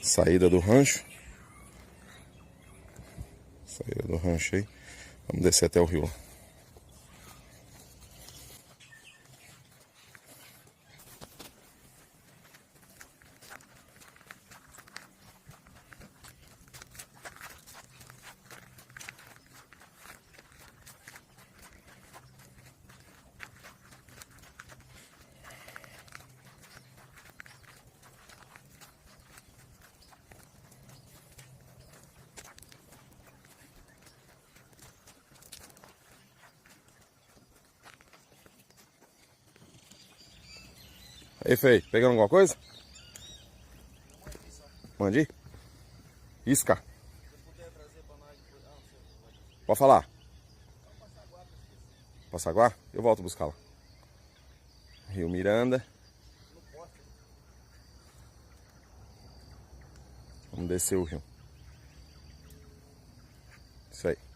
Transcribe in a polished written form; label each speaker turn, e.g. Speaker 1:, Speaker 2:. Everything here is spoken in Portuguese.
Speaker 1: Saída do rancho. Saída do rancho aí. Vamos descer até o rio. Aí, Fei, pegando alguma coisa? Mande? Isca. Pode falar. Passaguá? Eu volto buscar lá. Rio Miranda. Vamos descer o rio. Isso aí.